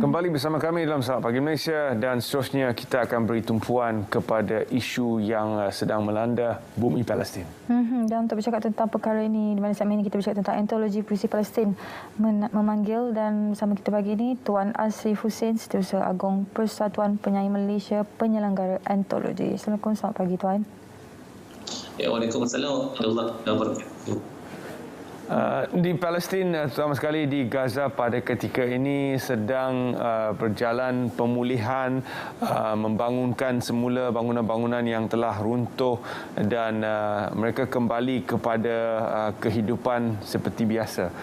Kembali bersama kami dalam Selamat Pagi Malaysia dan seterusnya kita akan beri tumpuan kepada isu yang sedang melanda bumi Palestin. Dan untuk bercakap tentang perkara ini, di mana segmen ini kita bercakap tentang antologi puisi Palestin memanggil, dan bersama kita pagi ini Tuan Asrif Hussein, Setiausaha Agong Persatuan Penyair Malaysia, penyelenggara antologi. Assalamualaikum, selamat pagi Tuan. Ya, Waalaikumsalam warahmatullahi wabarakatuh. Di Palestin, terutama sekali di Gaza pada ketika ini sedang berjalan pemulihan, membangunkan semula bangunan-bangunan yang telah runtuh dan mereka kembali kepada kehidupan seperti biasa,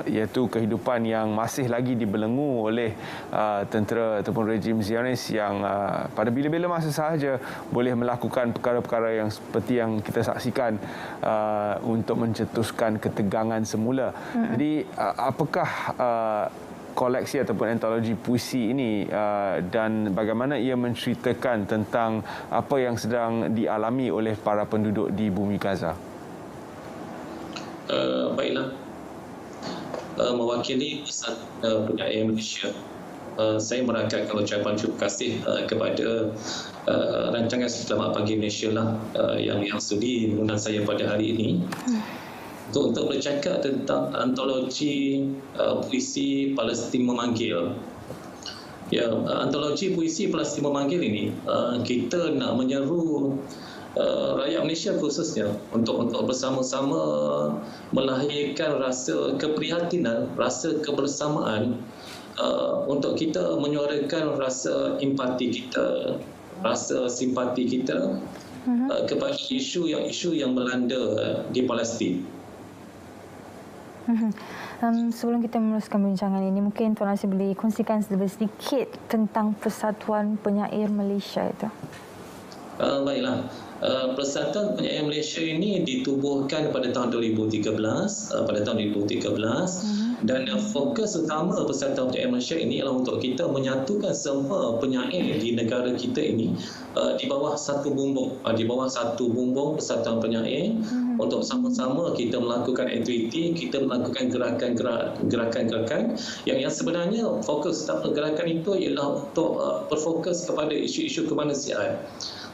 iaitu kehidupan yang masih lagi dibelenggu oleh tentera ataupun rejim Zionis yang pada bila-bila masa sahaja boleh melakukan perkara-perkara yang seperti yang kita saksikan untuk mencetuskan ketegangan semula. Jadi apakah koleksi ataupun antologi puisi ini dan bagaimana ia menceritakan tentang apa yang sedang dialami oleh para penduduk di bumi Gaza? Baiklah, mewakili penyair Malaysia, saya merakamkan ucapan terima kasih kepada rancangan Selamat Pagi Malaysia lah yang sudi mengundang saya pada hari ini untuk bercakap tentang antologi puisi Palestin Memanggil. Ya, antologi puisi Palestin Memanggil ini kita nak menyeru rakyat Malaysia khususnya untuk bersama-sama melahirkan rasa keprihatinan, rasa kebersamaan, untuk kita menyuarakan rasa empati kita, rasa simpati kita kepada isu yang melanda di Palestin. Sebelum kita meneruskan perbincangan ini, mungkin Tuan Asrif boleh kongsikan sedikit tentang Persatuan Penyair Malaysia itu. Baiklah. Persatuan Penyair Malaysia ini ditubuhkan pada tahun 2013, dan fokus utama Persatuan Penyair Malaysia ini adalah untuk kita menyatukan semua penyair di negara kita ini di bawah satu bumbung, Persatuan Penyair, untuk sama-sama kita melakukan aktiviti, kita melakukan gerakan-gerakan yang sebenarnya fokus utama gerakan itu ialah untuk berfokus kepada isu-isu kemanusiaan.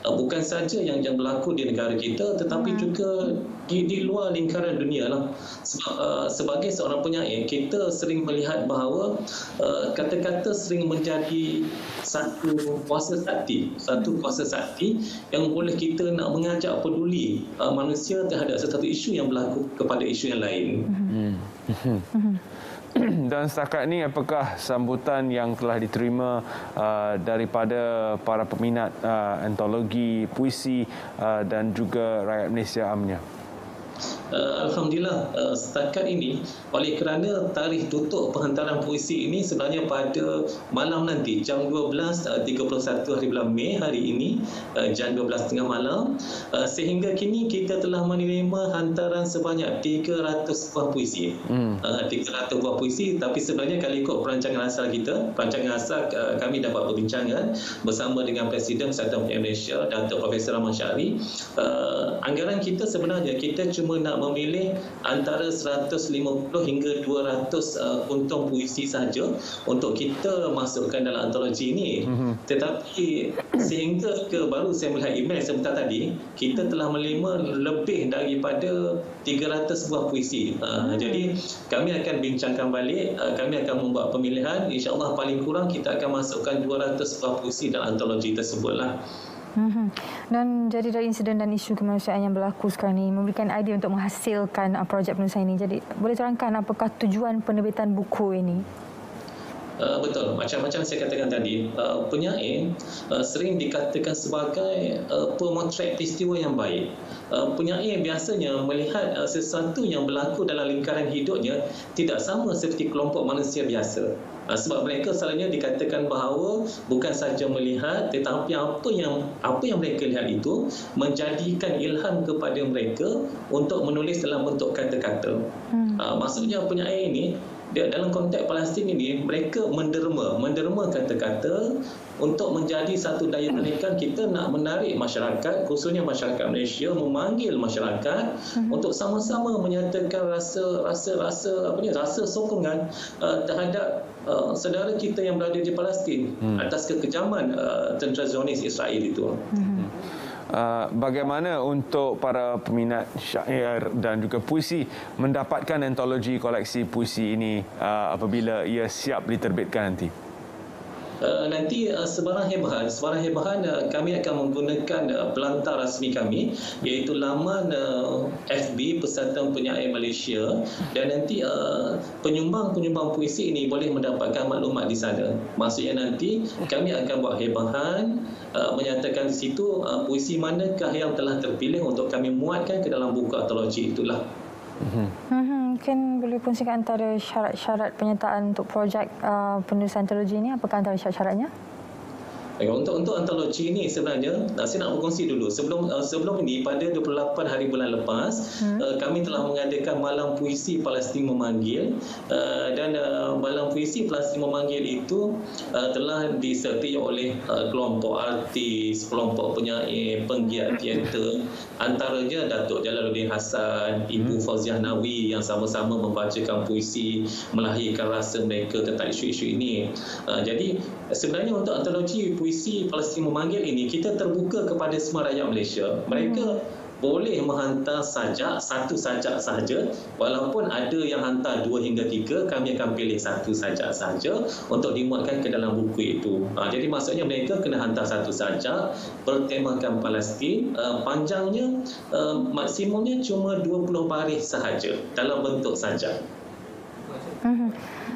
Bukan saja yang berlaku di negara kita, tetapi juga di luar lingkaran dunia lah. Sebab sebagai seorang penyair, kita sering melihat bahawa kata-kata sering menjadi satu kuasa sakti yang boleh kita nak mengajak peduli manusia terhadap satu isu yang berlaku kepada isu yang lain. Dan setakat ini, apakah sambutan yang telah diterima daripada para peminat antologi puisi dan juga rakyat Malaysia amnya? Alhamdulillah, setakat ini, oleh kerana tarikh tutup penghantaran puisi ini sebenarnya pada malam nanti, jam 12.31 hari bulan Mei hari ini, jam 12.30 malam, sehingga kini kita telah menerima hantaran sebanyak 300 buah puisi. 300 buah puisi, tapi sebenarnya kalau ikut perancangan asal kami dapat perbincangan bersama dengan Presiden Persatuan Penyair Malaysia, Datuk Profesor Rahman Syari, anggaran kita sebenarnya kita cuma nak memilih antara 150 hingga 200 kuntung puisi sahaja untuk kita masukkan dalam antologi ini. Tetapi sehingga baru saya melihat email sebentar tadi, kita telah menerima lebih daripada 300 buah puisi. Jadi kami akan bincangkan balik, kami akan membuat pemilihan, insya-Allah paling kurang kita akan masukkan 200 buah puisi dalam antologi tersebutlah. Dan jadi dari insiden dan isu kemanusiaan yang berlaku sekarang ini memberikan idea untuk menghasilkan projek penulisan ini. Jadi boleh terangkan apakah tujuan penerbitan buku ini? Betul, macam saya katakan tadi, penyair sering dikatakan sebagai pemotret peristiwa yang baik. Penyair biasanya melihat sesuatu yang berlaku dalam lingkaran hidupnya tidak sama seperti kelompok manusia biasa. Sebab mereka selalunya dikatakan bahawa bukan sahaja melihat, tetapi apa yang mereka lihat itu menjadikan ilham kepada mereka untuk menulis dalam bentuk kata-kata. Maksudnya penyair ini dia dalam konteks Palestin ini mereka menderma kata-kata untuk menjadi satu daya tarikan. Kita nak menarik masyarakat, khususnya masyarakat Malaysia, memanggil masyarakat untuk sama-sama menyatakan rasa sokongan terhadap saudara kita yang berada di Palestin atas kekejaman tentera Zionis Israel itu. Bagaimana untuk para peminat syair dan juga puisi mendapatkan antologi koleksi puisi ini apabila ia siap diterbitkan nanti? Nanti sebarang hebahan kami akan menggunakan pelantar rasmi kami, iaitu laman FB Persatuan Penyair Malaysia, dan nanti penyumbang puisi ini boleh mendapatkan maklumat di sana. Maksudnya nanti kami akan buat hebahan menyatakan di situ puisi manakah yang telah terpilih untuk kami muatkan ke dalam buku antologi itulah. Mungkin boleh kongsikan antara syarat-syarat penyertaan untuk projek penulisan antologi ini, apakah antara syarat-syaratnya? Untuk antologi ini sebenarnya saya nak berkongsi dulu. Sebelum ini pada 28 hari bulan lepas kami telah mengadakan Malam Puisi Palestin Memanggil, dan Malam Puisi Palestin Memanggil itu telah disertai oleh kelompok artis, kelompok penyair, penggiat teater, antaranya Datuk Jalaluddin Hassan, Ibu Fauziah Nawi yang sama-sama membacakan puisi melahirkan rasa mereka tentang isu-isu ini. Jadi sebenarnya untuk antologi puisi Palestin Memanggil ini kita terbuka kepada semua rakyat Malaysia. Mereka boleh menghantar satu sajak sahaja, walaupun ada yang hantar 2 hingga 3, kami akan pilih satu sajak sahaja untuk dimuatkan ke dalam buku itu. Jadi maksudnya mereka kena hantar satu sajak bertemakan Palestin, panjangnya maksimumnya cuma 20 baris sahaja dalam bentuk sajak.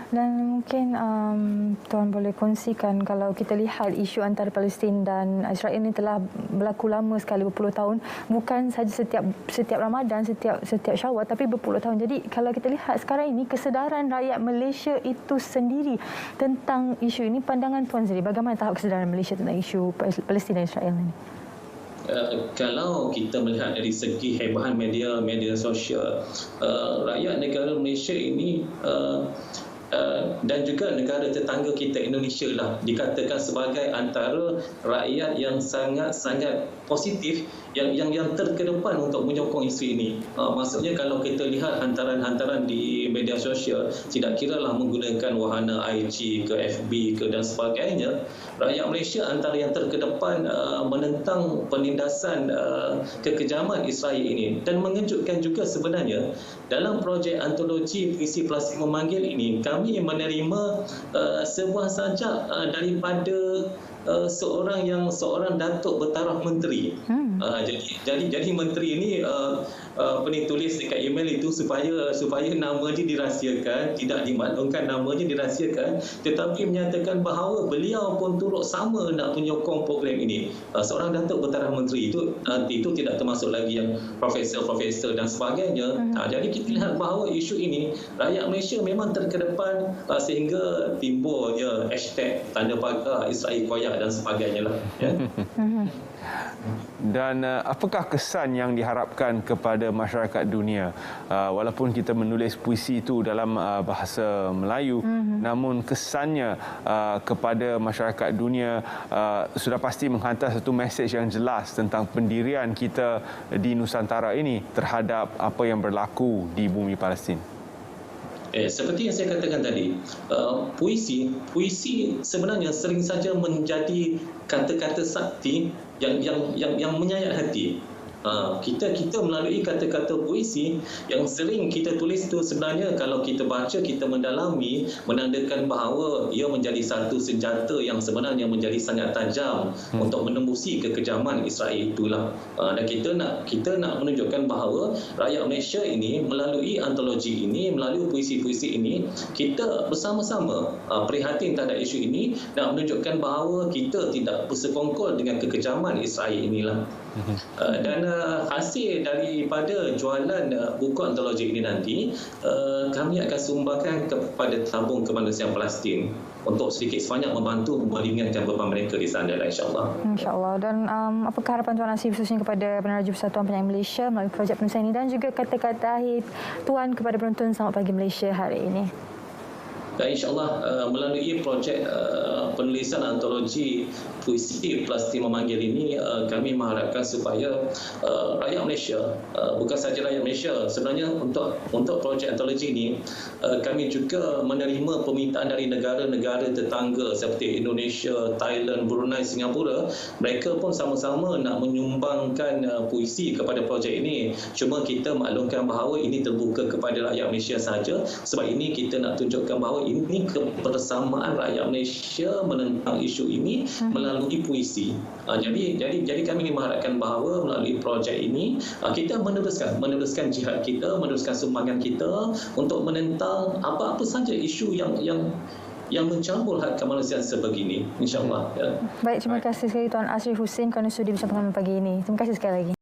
Dan mungkin Tuan boleh kongsikan, kalau kita lihat isu antara Palestin dan Israel ini telah berlaku lama sekali, berpuluh tahun, bukan saja setiap Ramadan, setiap Syawal, tapi berpuluh tahun. Jadi kalau kita lihat sekarang ini kesedaran rakyat Malaysia itu sendiri tentang isu ini, pandangan Tuan sendiri, bagaimana tahap kesedaran Malaysia tentang isu Palestin dan Israel ini? Kalau kita melihat dari segi hebahan media sosial, rakyat negara Malaysia ini dan juga negara tetangga kita Indonesia lah dikatakan sebagai antara rakyat yang sangat positif, yang terkedepan untuk menyokong isu ini. Maksudnya kalau kita lihat hantaran-hantaran di media sosial, tidak kiralah menggunakan wahana IG ke FB ke dan sebagainya, rakyat Malaysia antara yang terkedepan menentang penindasan kekejaman Israel ini. Dan mengejutkan juga sebenarnya dalam projek antologi puisi Palestin Memanggil ini, kami menerima sebuah sajak daripada seorang datuk bertaraf menteri. Jadi menteri ini tulis dekat email itu supaya namanya dirahsiakan, tidak dimaklumkan namanya dirahsiakan, tetapi menyatakan bahawa beliau pun turut sama nak menyokong program ini. Seorang datuk bertaraf menteri itu tidak termasuk lagi yang profesor dan sebagainya. Jadi kita lihat bahawa isu ini rakyat Malaysia memang terkedepan, sehingga timbulnya hashtag tanda pagar Israel koyak dan sebagainya lah. Dan apakah kesan yang diharapkan kepada masyarakat dunia? Walaupun kita menulis puisi itu dalam bahasa Melayu, namun kesannya kepada masyarakat dunia sudah pasti menghantar satu mesej yang jelas tentang pendirian kita di Nusantara ini terhadap apa yang berlaku di bumi Palestin. Seperti yang saya katakan tadi, puisi sebenarnya sering saja menjadi kata-kata sakti yang menyayat hati. Kita melalui kata-kata puisi yang sering kita tulis itu, sebenarnya kalau kita baca, kita mendalami, menandakan bahawa ia menjadi satu senjata yang sebenarnya menjadi sangat tajam untuk menembusi kekejaman Israel itulah. Dan kita nak menunjukkan bahawa rakyat Malaysia ini melalui antologi ini, melalui puisi-puisi ini, kita bersama-sama prihatin terhadap isu ini dan menunjukkan bahawa kita tidak bersekongkol dengan kekejaman Israel inilah. Dan hasil daripada jualan buku antologi ini nanti, kami akan sumbangkan kepada tabung kemanusiaan Palestin untuk sedikit sebanyak membantu meringankan beban mereka di sana, insyaAllah. InsyaAllah. Dan apakah harapan Tuan Asri khususnya kepada peneraju Persatuan Penyair Malaysia melalui projek penulisan ini, dan juga kata-kata akhir Tuan kepada penonton Selamat Pagi Malaysia hari ini? Dan insyaAllah melalui projek penulisan antologi puisi Palestin Memanggil ini, kami mengharapkan supaya rakyat Malaysia, bukan sahaja rakyat Malaysia, sebenarnya untuk projek antologi ini, kami juga menerima permintaan dari negara-negara tetangga seperti Indonesia, Thailand, Brunei, Singapura. Mereka pun sama-sama nak menyumbangkan puisi kepada projek ini. Cuma kita maklumkan bahawa ini terbuka kepada rakyat Malaysia sahaja. Sebab ini kita nak tunjukkan bahawa ini kebersamaan rakyat Malaysia menentang isu ini melalui puisi. Jadi kami mengharapkan bahawa melalui projek ini kita meneruskan jihad kita, meneruskan sumbangan kita untuk menentang apa-apa saja isu yang mencampur hak kemanusiaan sebegini, insyaAllah. Baik, terima kasih sekali Tuan Ashrif Hussein kerana sudi bersama kami pagi ini. Terima kasih sekali lagi.